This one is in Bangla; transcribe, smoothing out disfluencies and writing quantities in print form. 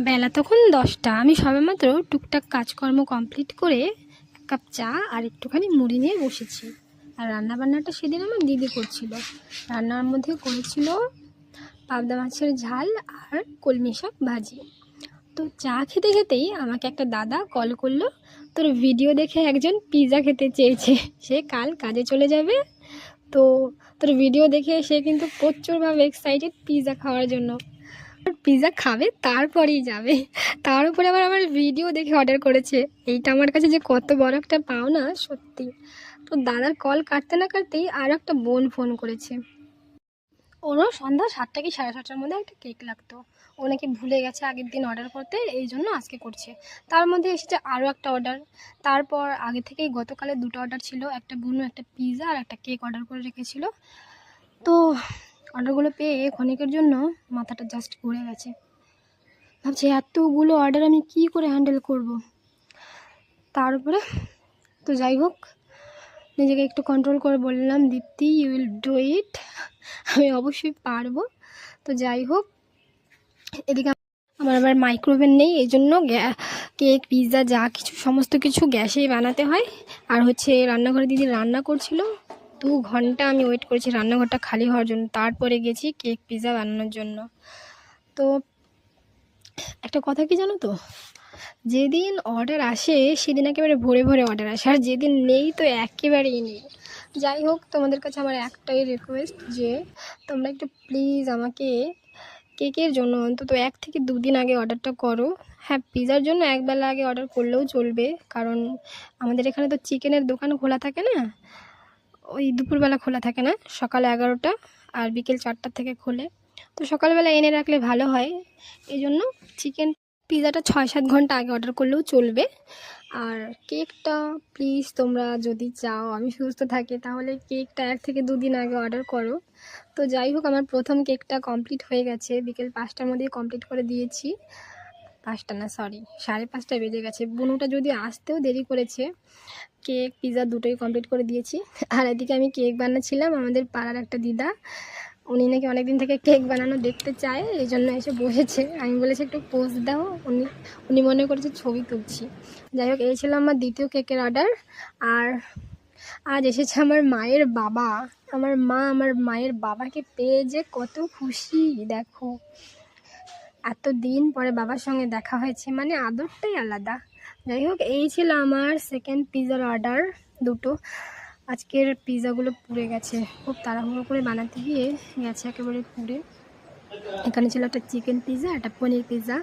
বেলা তখন 10টা। আমি সবেমাত্র টুকটাক কাজকর্ম কমপ্লিট করে এক কাপ চা আর একটুখানি মুড়ি নিয়ে বসেছি। আর রান্নাবান্নাটা সেদিন আমার দিদি করছিল। রান্নার মধ্যে করেছিল পাবদা মাছের ঝাল আর কলমি শাক ভাজি। তো চা খেতে খেতেই আমাকে একটা দাদা কল করলো, তোর ভিডিও দেখে একজন পিৎজা খেতে চেয়েছে। সে কাল কাজে চলে যাবে, তো তোর ভিডিও দেখে সে কিন্তু প্রচুরভাবে এক্সাইটেড পিৎজা খাওয়ার জন্য। পিৎজা খাবে তারপরেই যাবে, তার উপরে আবার আমার ভিডিও দেখে অর্ডার করেছে। এইটা আমার কাছে যে কত বড় একটা পাওনা সত্যি। তো দাদার কল কাটতে না কাটতেই আর একটা বোন ফোন করেছে। ওরও সন্ধ্যা 7টা কি 7:30টার মধ্যে একটা কেক লাগতো। ও নাকি ভুলে গেছে আগের দিন অর্ডার করতে, এই জন্য আজকে করছে। তার মধ্যে এসেছে আরও একটা অর্ডার। তারপর আগে থেকেই গতকালে 2টা অর্ডার ছিল, একটা বোনও একটা পিৎজা আর একটা কেক অর্ডার করে রেখেছিল। তো অর্ডারগুলো পেয়ে ক্ষণিকের জন্য মাথাটা জাস্ট ঘুরে গেছে। ভাবছি এতগুলো অর্ডার আমি কি করে হ্যান্ডেল করব। তার উপরে তো যাই হোক, নিজেকে একটু কন্ট্রোল করে বললাম, দীপ্তি ইউ উইল ডু ইট, আমি অবশ্যই পারবো। তো যাই হোক, এদিকে আমার আবার মাইক্রোওভেন নেই, এই জন্য কেক পিৎজা যা কিছু সমস্ত কিছু গ্যাসেই বানাতে হয়। আর হচ্ছে রান্নাঘরে দিদি রান্না করছিল, 2 ঘন্টা আমি ওয়েট করেছি রান্নাঘরটা খালি হওয়ার জন্য, তারপরে গেছি কেক পিৎজা বানানোর জন্য। তো একটা কথা কি জানো তো, যেদিন অর্ডার আসে সেদিন একেবারে ভরে ভরে অর্ডার আসে, আর যেদিন নেই তো একেবারেই নেই। যাই হোক, তোমাদের কাছে আমার একটাই রিকোয়েস্ট যে তোমরা একটু প্লিজ আমাকে কেকের জন্য অন্তত 1 থেকে 2 দিন আগে অর্ডারটা করো। হ্যাঁ, পিৎজার জন্য একবেলা আগে অর্ডার করলেও চলবে, কারণ আমাদের এখানে তো চিকেনের দোকান খোলা থাকে না, ওই দুপুরবেলা খোলা থাকে না, সকাল 11টা আর বিকেল 4টা থেকে খোলে। তো সকালবেলা এনে রাখলে ভালো হয়। এই জন্য চিকেন পিৎজাটা 6-7 ঘন্টা আগে অর্ডার করলেও চলবে। আর কেকটা প্লিজ তোমরা যদি চাও আমি সুস্থ থাকি তাহলে কেকটা 1 থেকে 2 দিন আগে অর্ডার করো। তো যাই হোক, আমার প্রথম কেকটা কমপ্লিট হয়ে গেছে, বিকেল 5টার মধ্যেই কমপ্লিট করে দিয়েছি। 5টা না, সরি 5:30 বেজে গেছে। বুনুটা যদি আসতেও দেরি করেছে, কেক পিৎজা দুটোই কমপ্লিট করে দিয়েছি। আর এদিকে আমি কেক বানাচ্ছিলাম, আমাদের পাড়ার একটা দিদা, উনি নাকি অনেকদিন থেকে কেক বানানো দেখতে চায়, এই জন্য এসে বসেছে। আমি বলেছি একটু পোজ দাও, উনি মনে করেছে ছবি তুলছি। যাই হোক, এই ছিল আমার দ্বিতীয় কেকের অর্ডার। আর আজ এসেছে আমার মায়ের বাবা। আমার মা আমার মায়ের বাবাকে পেয়ে যে কত খুশি দেখো, এতদিন পরে বাবার সঙ্গে দেখা হয়েছে, মানে আদরটাই আলাদা। যাই হোক, এই ছিল আমার সেকেন্ড পিৎজার অর্ডার দুটো। আজকের পিৎজাগুলো পুড়ে গেছে, খুব তাড়াহুড়ো করে বানাতে গিয়ে গেছে একেবারে পুড়ে। এখানে ছিল একটা চিকেন পিৎজা, একটা পনির পিৎজা।